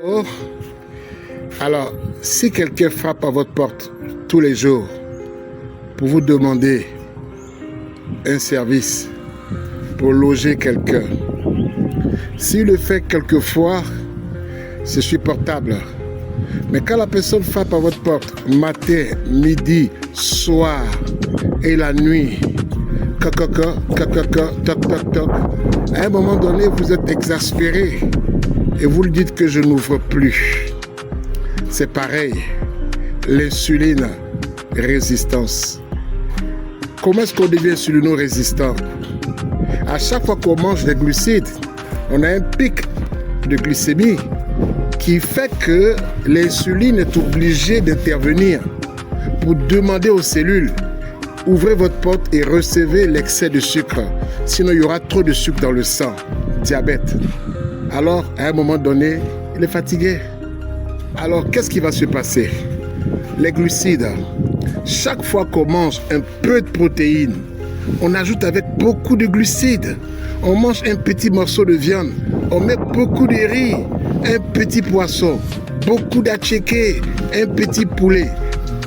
Oh, alors, si quelqu'un frappe à votre porte tous les jours pour vous demander un service, pour loger quelqu'un, s'il le fait quelquefois, c'est supportable. Mais quand la personne frappe à votre porte matin, midi, soir et la nuit, toc, toc, toc, à un moment donné, vous êtes exaspéré et vous lui dites que je n'ouvre plus. C'est pareil, l'insuline, résistance. Comment est-ce qu'on devient insulino-résistant? À chaque fois qu'on mange des glucides, on a un pic de glycémie qui fait que l'insuline est obligée d'intervenir pour demander aux cellules: ouvrez votre porte et recevez l'excès de sucre. Sinon, il y aura trop de sucre dans le sang. Diabète. Alors, à un moment donné, il est fatigué. Alors, qu'est-ce qui va se passer? Les glucides. Chaque fois qu'on mange un peu de protéines, on ajoute avec beaucoup de glucides. On mange un petit morceau de viande, on met beaucoup de riz, un petit poisson, beaucoup d'atchéké, un petit poulet,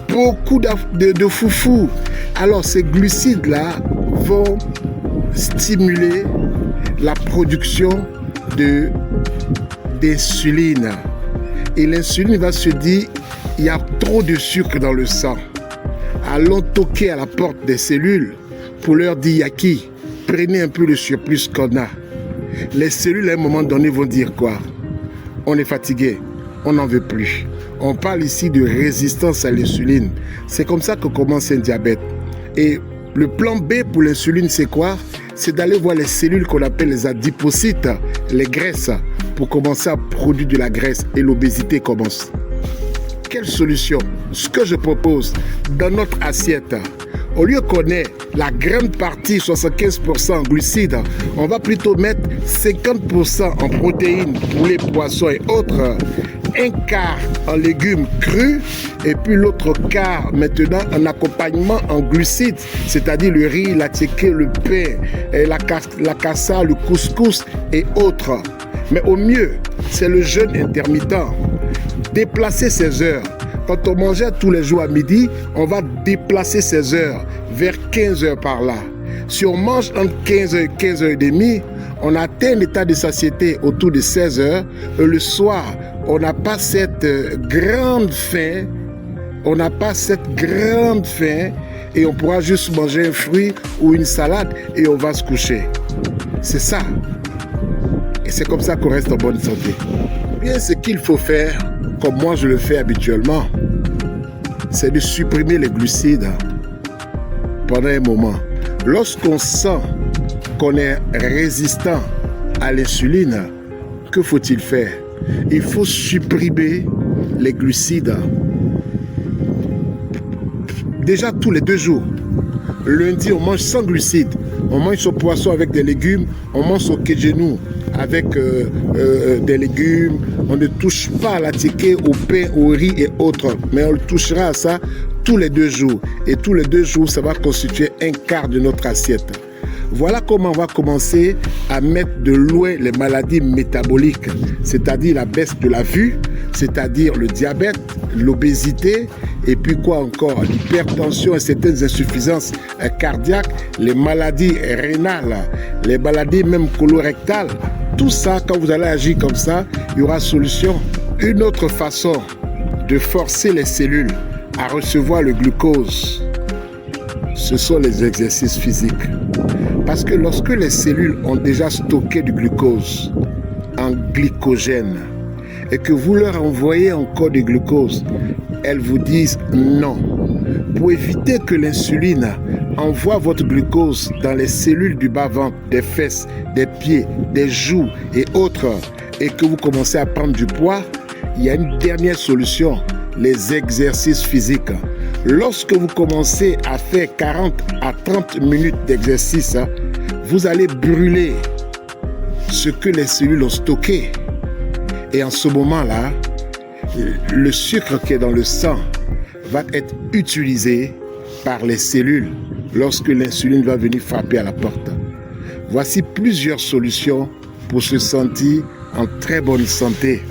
beaucoup de foufou. Alors ces glucides-là vont stimuler la production d'insuline. Et l'insuline va se dire: il y a trop de sucre dans le sang. Allons toquer à la porte des cellules pour leur dire: Yaki, prenez un peu le surplus qu'on a. Les cellules à un moment donné vont dire quoi? On est fatigué, on n'en veut plus. On parle ici de résistance à l'insuline. C'est comme ça que commence un diabète. Et le plan B pour l'insuline, c'est quoi? C'est d'aller voir les cellules qu'on appelle les adipocytes, les graisses, pour commencer à produire de la graisse, et l'obésité commence. Quelle solution? Ce que je propose dans notre assiette, au lieu qu'on ait la grande partie, 75% en glucides, on va plutôt mettre 50% en protéines, poulet, poisson et autres, un quart en légumes crus, et puis l'autre quart maintenant en accompagnement en glucides, c'est-à-dire le riz, l'attiéké, le pain, la cassa, le couscous et autres. Mais au mieux, c'est le jeûne intermittent. Déplacer ses heures. Quand on mangeait tous les jours à midi, on va déplacer ses heures vers 15 heures par là. Si on mange entre 15 heures et 15 heures et demie, on atteint l'état de satiété autour de 16 heures. Et le soir, on n'a pas cette grande faim. Et on pourra juste manger un fruit ou une salade et on va se coucher. C'est ça. Et c'est comme ça qu'on reste en bonne santé. Bien, ce qu'il faut faire, comme moi je le fais habituellement, c'est de supprimer les glucides pendant un moment. Lorsqu'on sent qu'on est résistant à l'insuline, que faut-il faire? Il faut supprimer les glucides. Déjà tous les 2 jours. Lundi, on mange sans glucides. On mange son poisson avec des légumes. On mange son kégenou avec des légumes. On ne touche pas à l'attiéké, au pain, au riz et autres. Mais on le touchera à ça tous les 2 jours. Et tous les 2 jours, ça va constituer un quart de notre assiette. Voilà comment on va commencer à mettre de loin les maladies métaboliques, c'est-à-dire la baisse de la vue, c'est-à-dire le diabète, l'obésité, et puis quoi encore? L'hypertension et certaines insuffisances cardiaques, les maladies rénales, les maladies même colorectales. Tout ça, quand vous allez agir comme ça, il y aura solution. Une autre façon de forcer les cellules à recevoir le glucose, ce sont les exercices physiques. Parce que lorsque les cellules ont déjà stocké du glucose en glycogène et que vous leur envoyez encore du glucose, elles vous disent non. Pour éviter que l'insuline envoie votre glucose dans les cellules du bas-ventre, des fesses, des pieds, des joues et autres, et que vous commencez à prendre du poids, il y a une dernière solution, les exercices physiques. Lorsque vous commencez à faire 40 à 30 minutes d'exercice, vous allez brûler ce que les cellules ont stocké. Et en ce moment-là, le sucre qui est dans le sang va être utilisé par les cellules lorsque l'insuline va venir frapper à la porte. Voici plusieurs solutions pour se sentir en très bonne santé.